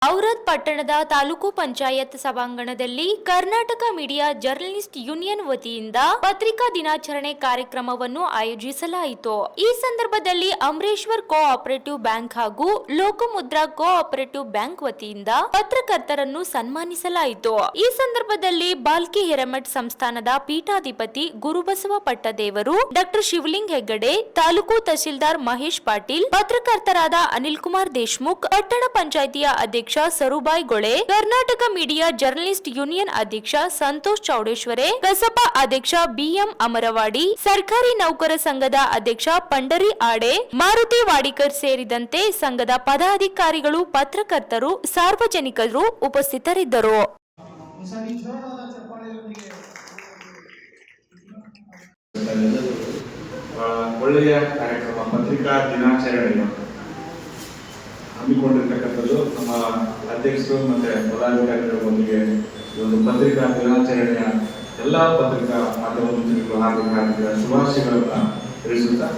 ಔರಾದ್ ಪಟ್ಟಣದ ತಾಲೂಕು ಪಂಚಾಯತ್ ಸಭಾಂಗಣದಲ್ಲಿ Karnataka media journalist union ವತಿಯಿಂದ ಪತ್ರಿಕಾ ದಿನಾಚರಣೆ ಕಾರ್ಯಕ್ರಮವನ್ನು ಆಯೋಜಿಸಲಾಯಿತು. ಈ ಸಂದರ್ಭದಲ್ಲಿ ಅಮರೇಶ್ವರ್ ಕೋ ಆಪರೇಟಿವ್ ಬ್ಯಾಂಕ್ ಹಾಗೂ ಲೋಕಮುದ್ರಾ ಕೋ ಆಪರೇಟಿವ್ ಬ್ಯಾಂಕ್ ವತಿಯಿಂದ ಪತ್ರಕರ್ತರನ್ನು ಸನ್ಮಾನಿಸಲಾಯಿತು. ಈ ಸಂದರ್ಭದಲ್ಲಿ ಬಾಲ್ಕಿ ಹಿರೇಮಠ್ ಸಂಸ್ಥಾನದ ಪೀಠಾಧಿಪತಿ ಗುರುಬಸವ ಪಟ್ಟದೇವರು, ಡಾಕ್ಟರ್ ಶಿವಲಿಂಗ್ ಹೆಗ್ಗಡೆ, ತಾಲೂಕು ತಹಶೀಲ್ದಾರ್ ಮಹೇಶ್ ಪಾಟೀಲ್, ಪತ್ರಕರ್ತರಾದ ಅನಿಲ್ ಕುಮಾರ್ ದೇಶಮುಖ್, ಪಟ್ಟಣ ಪಂಚಾಯಿತಿಯ ಅಧ್ಯಕ್ಷ ಸರುಬಾಯಿ ಗೊಳೆ, ಕರ್ನಾಟಕ ಮೀಡಿಯಾ ಜರ್ನಲಿಸ್ಟ್ ಯೂನಿಯನ್ ಅಧ್ಯಕ್ಷ ಸಂತೋಷ್ ಚೌಡೇಶ್ವರೆ, ಕಸಪಾ ಅಧ್ಯಕ್ಷ ಬಿಎಂ ಅಮರವಾಡಿ, ಸರ್ಕಾರಿ ನೌಕರ ಸಂಘದ ಅಧ್ಯಕ್ಷ ಪಂಡರಿ ಆಡೆ, ಮಾರುತಿ ವಾಡಿಕರ್ ಸೇರಿದಂತೆ ಸಂಘದ ಪದಾಧಿಕಾರಿಗಳು, ಪತ್ರಕರ್ತರು, ಸಾರ್ವಜನಿಕರು ಉಪಸ್ಥಿತರಿದ್ದರು. ಒಳ್ಳೆಯ ಕಾರ್ಯಕ್ರಮ ಪತ್ರಿಕಾ ದಿನಾಚರಣೆ ಹಮ್ಮಿಕೊಂಡಿರ್ತಕ್ಕಂಥದ್ದು ನಮ್ಮ ಅಧ್ಯಕ್ಷರು ಮತ್ತೆ ಪದಾಧಿಕಾರಿಗಳೊಂದಿಗೆ ಒಂದು ಪತ್ರಿಕಾ ದಿನಾಚರಣೆಯ ಎಲ್ಲ ಪತ್ರಿಕಾ ಮಾಧ್ಯಮ ಮಂತ್ರಿಗಳು ಹಾರ್ದಿಕ ಶುಭಾಶಯಗಳನ್ನ ತಿಳಿಸುತ್ತಾ,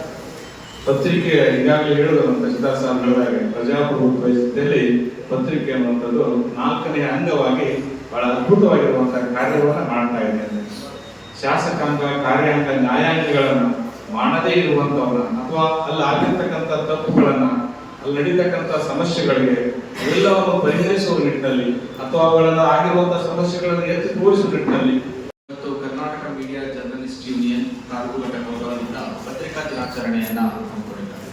ಪತ್ರಿಕೆ ಈಗಾಗಲೇ ಹೇಳುವಂತ ಸಿದ್ಧಾರ್ಥ ಸಾರ್ ಹೇಳಿದಾಗ ಪ್ರಜಾಪ್ರಭುತ್ವದಲ್ಲಿ ಪತ್ರಿಕೆ ಅನ್ನುವಂಥದ್ದು 4ನೇ ಅಂಗವಾಗಿ ಬಹಳ ಅದ್ಭುತವಾಗಿರುವಂತಹ ಕಾರ್ಯವನ್ನು ಮಾಡ್ತಾ ಇದೆ. ಶಾಸಕಾಂಗ, ಕಾರ್ಯಾಂಗ, ನ್ಯಾಯಾಂಗಗಳನ್ನ ಮಾಡದೇ ಇರುವಂತವನ್ನ ಅಥವಾ ಅಲ್ಲಿ ಆಗಿರ್ತಕ್ಕಂಥ ತಪ್ಪುಗಳನ್ನ, ಅಲ್ಲಿ ನಡೀತಕ್ಕಂಥ ಸಮಸ್ಯೆಗಳಿಗೆ ಎಲ್ಲವನ್ನು ಪರಿಹರಿಸುವ ನಿಟ್ಟಿನಲ್ಲಿ ಅಥವಾ ಅವುಗಳನ್ನು ಆಗಿರುವಂತಹ ಸಮಸ್ಯೆಗಳನ್ನು ಎತ್ತಿ ತೋರಿಸುವ ನಿಟ್ಟಿನಲ್ಲಿ ಮತ್ತು Karnataka media journalist union taluk ಘಟಕದಿಂದ ಪತ್ರಿಕಾ ದಿನಾಚರಣೆಯನ್ನ ಹಮ್ಮಿಕೊಂಡಿದ್ದಾರೆ.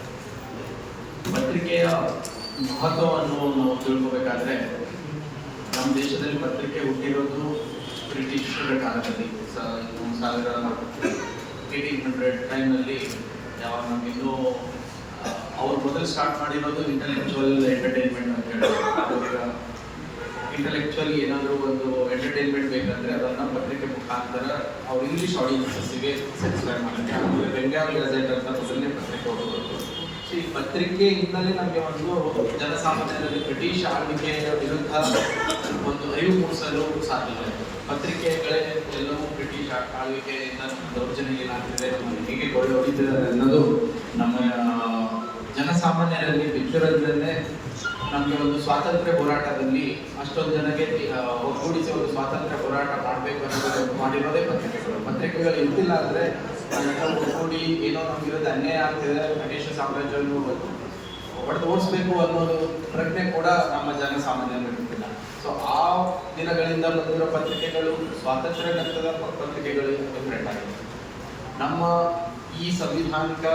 ಪತ್ರಿಕೆಯ ಮಹತ್ವವನ್ನು ನಾವು ತಿಳ್ಕೋಬೇಕಾದ್ರೆ ನಮ್ಮ ದೇಶದಲ್ಲಿ ಪತ್ರಿಕೆ ಹುಟ್ಟಿರೋದು ಬ್ರಿಟಿಷರ ಕಾಲದಲ್ಲಿ 1800 ಟೈಮ್ನಲ್ಲಿ. ಯಾವಾಗ ನಮಗಿನ್ನೂ ಅವ್ರು ಮೊದಲು ಸ್ಟಾರ್ಟ್ ಮಾಡಿರೋದು ಇಂಟೆಲೆಕ್ಚುವಲ್ ಎಂಟರ್ಟೈನ್ಮೆಂಟ್ ಅಂತ ಹೇಳಿದ್ರು. ಇಂಟೆಲೆಕ್ಚುವಲಿ ಏನಾದರೂ ಒಂದು ಎಂಟರ್ಟೈನ್ಮೆಂಟ್ ಬೇಕಂದ್ರೆ ಅದನ್ನ ಪತ್ರಿಕೆ ಮುಖಾಂತರ ಅವ್ರು ಇಂಗ್ಲಿಷ್ ಆಡಿಯನ್ಸಸ್ಸಿಗೆ ಸ್ಯಾಟಿಸ್ಫೈ ಮಾಡೋಕ್ಕೆ, ಆಮೇಲೆ ಬೆಂಗಾಲಿ ಗಜೆಟ್ ಅಂತ ಮೊದಲನೇ ಪತ್ರಿಕೆ ಹೊರಬಂತು. ಸೊ ಈ ಪತ್ರಿಕೆಯಿಂದಲೇ ನಮಗೆ ಒಂದು ಜನಸಾಮಾನ್ಯರಲ್ಲಿ ಬ್ರಿಟಿಷ್ ಆಳ್ವಿಕೆಯ ವಿರುದ್ಧ ಒಂದು ಅರಿವು ಮೂಡಿಸಲು ಸಾಧ್ಯ ಆಯಿತು. ಪತ್ರಿಕೆಗಳೇ ಎಲ್ಲವೂ ಬ್ರಿಟಿಷ್ ಆಳ್ವಿಕೆಯಿಂದ ದೌರ್ಜನ್ಯ ಏನಾಗ್ತಿದೆ, ನಮಗೆ ಹೇಗೆ ಕೊಳ್ಳೆ ಹೊಡಿತಿದ್ದಾರೆ ಅನ್ನೋದು ನಮ್ಮ ಜನಸಾಮಾನ್ಯರಲ್ಲಿ ಬಿದ್ದಿರೋದ್ರಲ್ಲೇ ನಮಗೆ ಒಂದು ಸ್ವಾತಂತ್ರ್ಯ ಹೋರಾಟದಲ್ಲಿ ಅಷ್ಟೊಂದು ಜನಕ್ಕೆ ಒಗ್ಗೂಡಿಸಿ ಒಂದು ಸ್ವಾತಂತ್ರ್ಯ ಹೋರಾಟ ಮಾಡಬೇಕು ಅನ್ನೋದು ಮಾಡಿರೋದೇ ಪತ್ರಿಕೆಗಳು. ಪತ್ರಿಕೆಗಳು ಇರ್ತಿಲ್ಲ ಅಂದರೆ ಒಗ್ಗೂಡಿ ಏನೋ ನಮ್ಮ ವಿರುದ್ಧ ಅನ್ಯಾಯ ಆಗ್ತಿದೆ, ಬ್ರಿಟಿಷ್ ಸಾಮ್ರಾಜ್ಯವನ್ನು ಹೊಡೆದು ಓಡಿಸ್ಬೇಕು ಅನ್ನೋದು ಪ್ರಜ್ಞೆ ಕೂಡ ನಮ್ಮ ಜನಸಾಮಾನ್ಯರಲ್ಲಿ ಇರ್ತಿಲ್ಲ. ಸೊ ಆ ದಿನಗಳಿಂದ ಬಂದಿರೋ ಪತ್ರಿಕೆಗಳು ಸ್ವಾತಂತ್ರ್ಯ ನಂತರದ ಪತ್ರಿಕೆಗಳು ಡಿಫ್ರೆಂಟ್ ಆಗಿದೆ. ನಮ್ಮ ಈ ಸಂವಿಧಾನಿಕ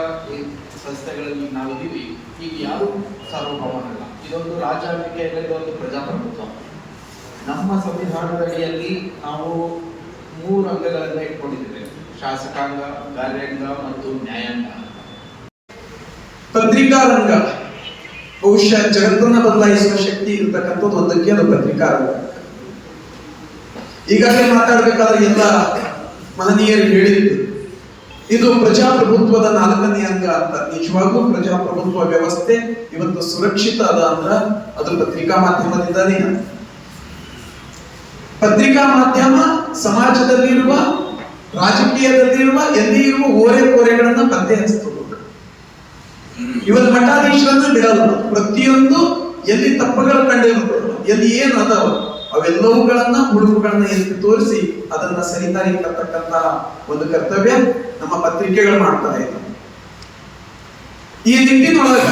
ಸಂಸ್ಥೆಗಳಲ್ಲಿ ನಾವಿದ್ದೀವಿ, ಈಗ ಯಾರು ಸಾರ್ವಭೌಮನಲ್ಲ. ಇದೊಂದು ರಾಜಾಳ್ವಿಕೆಯಲ್ಲಿ ಒಂದು ಪ್ರಜಾಪ್ರಭುತ್ವ. ನಮ್ಮ ಸಂವಿಧಾನದ ಅಡಿಯಲ್ಲಿ ನಾವು 3 ಅಂಗಗಳನ್ನ ಇಟ್ಕೊಂಡಿದ್ದೇವೆ: ಶಾಸಕಾಂಗ, ಕಾರ್ಯಾಂಗ ಮತ್ತು ನ್ಯಾಯಾಂಗ. ಪತ್ರಿಕಾ ರಂಗ ಬಹುಶಃ ಜಗತ್ತನ್ನ ಬದಲಾಯಿಸುವ ಶಕ್ತಿ ಇರತಕ್ಕಂಥದ್ದು ಒಂದಕ್ಕೆ ಅದು ಪತ್ರಿಕಾ ರಂಗ. ಈಗಾಗಲೇ ಮಾತಾಡಬೇಕಾದ್ರೆ ಎಲ್ಲ ಮಹನೀಯರು ಹೇಳಿದ್ದು ಇದು ಪ್ರಜಾಪ್ರಭುತ್ವದ 4ನೇ ಅಂಗ ಅಂತ. ನಿಜವಾಗ್ಲೂ ಪ್ರಜಾಪ್ರಭುತ್ವ ವ್ಯವಸ್ಥೆ ಇವತ್ತು ಸುರಕ್ಷಿತ ಅದ ಅಂದ್ರ ಅದು ಪತ್ರಿಕಾ ಮಾಧ್ಯಮದಿಂದಾನೇ. ಪತ್ರಿಕಾ ಮಾಧ್ಯಮ ಸಮಾಜದಲ್ಲಿರುವ, ರಾಜಕೀಯದಲ್ಲಿರುವ, ಎಲ್ಲಿ ಇರುವ ಓರೆಕೋರೆಗಳನ್ನ ಪತ್ತೆ ಹಚ್ತದೆ. ಇವತ್ತು ಮಠಾಧೀಶರನ್ನ ಬಿಡಲ್ಲ. ಪ್ರತಿಯೊಂದು ಎಲ್ಲಿ ತಪ್ಪುಗಳು ಕಂಡಿರುತ್ತೆ, ಎಲ್ಲಿ ಏನು ಅದಾವ ಅವೆಲ್ಲವುಗಳನ್ನ, ಹುಡುಕುಗಳನ್ನ ಎತ್ತಿ ತೋರಿಸಿ ಅದನ್ನ ಸರಿದಾರಿ ತರ್ತಕ್ಕಂತ ಒಂದು ಕರ್ತವ್ಯ ನಮ್ಮ ಪತ್ರಿಕೆಗಳು ಮಾಡ್ತಾ ಇದ್ದಾರೆ. ಈ ನಿಟ್ಟಿನೊಳಗ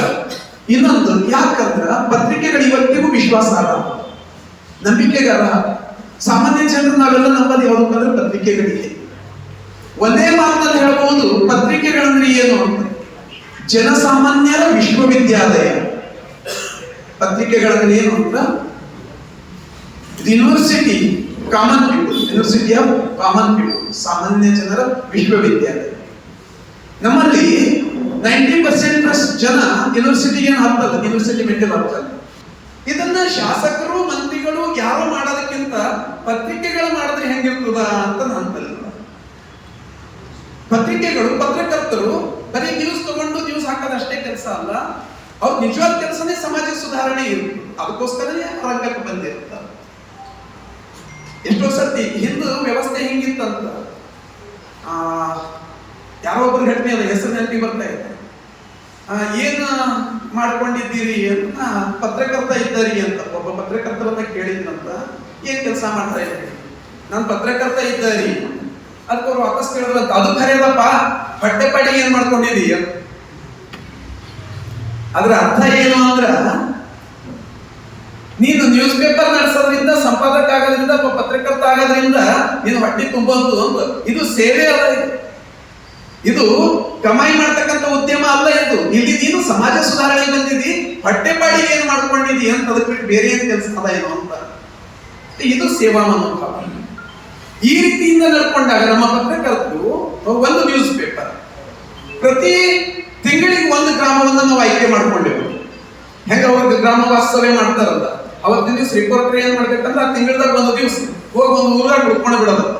ಇನ್ನೊಂದು ಯಾಕಂದ್ರ ಪತ್ರಿಕೆಗಳು ಇವತ್ತಿಗೂ ವಿಶ್ವಾಸಾರ್ಹ, ನಂಬಿಕೆಗಾರ. ಸಾಮಾನ್ಯ ಜನರು ನಾವೆಲ್ಲ ನಂಬದು ಯಾವುದಕ್ಕಂದ್ರೆ ಪತ್ರಿಕೆಗಳಿಗೆ. ಒಂದೇ ಮಾತಿನಲ್ಲಿ ಹೇಳಬಹುದು, ಪತ್ರಿಕೆಗಳಂದ್ರೆ ಏನು ಅಂತ. ಜನಸಾಮಾನ್ಯರ ವಿಶ್ವವಿದ್ಯಾಲಯ. ಪತ್ರಿಕೆಗಳಂದ್ರೆ ಏನು ಅಂತ, university common people, university of common people, ಸಾಮಾನ್ಯ ಜನರ ವಿಶ್ವವಿದ್ಯಾಲಯ. ನಮ್ಮಲ್ಲಿ 90% ಜನ ಯೂನಿವರ್ಸಿಟಿಗೆ ಹಾಕ್ತಲ್ಲ, ಯೂನಿವರ್ಸಿಟಿ ಮೆಂಟಲ್ ಆಗ್ತದೆ. ಇದನ್ನ ಶಾಸಕರು, ಮಂತ್ರಿಗಳು ಯಾರು ಮಾಡೋದಕ್ಕಿಂತ ಪತ್ರಿಕೆಗಳು ಮಾಡಿದ್ರೆ ಹೆಂಗಿರ್ತದ ಅಂತ ನಾನು ಪತ್ರಿಕೆಗಳು, ಪತ್ರಕರ್ತರು ಬರೀ ನ್ಯೂಸ್ ತಗೊಂಡು ನ್ಯೂಸ್ ಹಾಕೋದಷ್ಟೇ ಕೆಲಸ ಅಲ್ಲ, ಅವ್ರ ನಿಜವಾದ ಕೆಲಸನೇ ಸಮಾಜ ಸುಧಾರಣೆ ಇರುತ್ತೆ. ಅದಕ್ಕೋಸ್ಕರನೇ ರಂಗಕ್ಕೆ ಬಂದಿರ್ತಾರೆ. ಎಷ್ಟೋ ಸರ್ತಿ ಹಿಂದೂ ವ್ಯವಸ್ಥೆ ಹೆಂಗಿತ್ತಂತ ಯಾರೋ ಒಬ್ಬರು ಘಟನೆ ಅದ, ಹೆಸರು ನೆನಪಿ ಬರ್ತಾ ಇದೆ. ಏನ ಮಾಡ್ಕೊಂಡಿದ್ದೀರಿ ಅಂತ ಪತ್ರಕರ್ತ ಇದ್ದಾರಿ ಅಂತ ಒಬ್ಬ ಪತ್ರಕರ್ತರನ್ನ ಕೇಳಿದ್ರಂತ, ಏನ್ ಕೆಲಸ ಮಾಡ್ತಾ ಇದ್ದೀರಿ? ನಾನು ಪತ್ರಕರ್ತ ಇದ್ದಾರಿ. ಅದಕ್ಕೆ ಅವ್ರು ವಾಪಸ್ ಕೇಳಿದ್ರಂತ, ಅದು ಖರೇದಪ್ಪ, ಹೊಟ್ಟೆ ಪಾಡಿಗೆ ಏನ್ ಮಾಡ್ಕೊಂಡಿದೀಯ? ಅದ್ರ ಅರ್ಥ ಏನು ಅಂದ್ರ, ನೀನು ನ್ಯೂಸ್ ಪೇಪರ್ ನಡೆಸೋದ್ರಿಂದ, ಸಂಪಾದಕ ಆಗೋದ್ರಿಂದ, ಪತ್ರಕರ್ತ ಆಗೋದ್ರಿಂದ ನೀನು ಹೊಟ್ಟೆ ತುಂಬೋದು ಅಂತ. ಇದು ಸೇವೆ ಅಲ್ಲ, ಇದು ಕಮಾಯಿ ಮಾಡ್ತಕ್ಕಂಥ ಉದ್ಯಮ ಅಲ್ಲ. ಇಲ್ಲಿ ನೀನು ಸಮಾಜ ಸುಧಾರಣೆ ಬಂದಿದ್ದಿ, ಹೊಟ್ಟೆ ಪಾಡಿಗೆ ಏನ್ ಮಾಡ್ಕೊಂಡಿದಿ ಅಂತ, ಅದಕ್ಕೆ ಬಿಟ್ಟು ಬೇರೆ ಏನ್ ಕೆಲಸ ಅದ ಏನು ಅಂತ. ಇದು ಸೇವಾ ಮನೋಭಾವ. ಈ ರೀತಿಯಿಂದ ನಡ್ಕೊಂಡಾಗ ನಮ್ಮ ಪತ್ರಕರ್ತರು ಒಂದು ನ್ಯೂಸ್ ಪೇಪರ್ ಪ್ರತಿ ತಿಂಗಳಿಗೆ ಒಂದು ಗ್ರಾಮವನ್ನು ನಾವು ಆಯ್ಕೆ ಮಾಡ್ಕೊಂಡೆವು. ಹೆಂಗ ಅವ್ರಿಗೆ ಗ್ರಾಮ ವಾಸ್ತವ್ಯ ಮಾಡ್ತಾರಲ್ಲ, ಅವತ್ತಿನ ದಿವಸ ರಿಪೋರ್ಟರ್ ಏನ್ ಮಾಡ್ಬೇಕಂದ್ರೆ ಆ ತಿಂಗಳದಾಗ ಒಂದು ದಿವಸ ಹೋಗಿ ಒಂದು ಊರಾಗ ಹುಡ್ಕೊಂಡು ಬಿಡೋದು.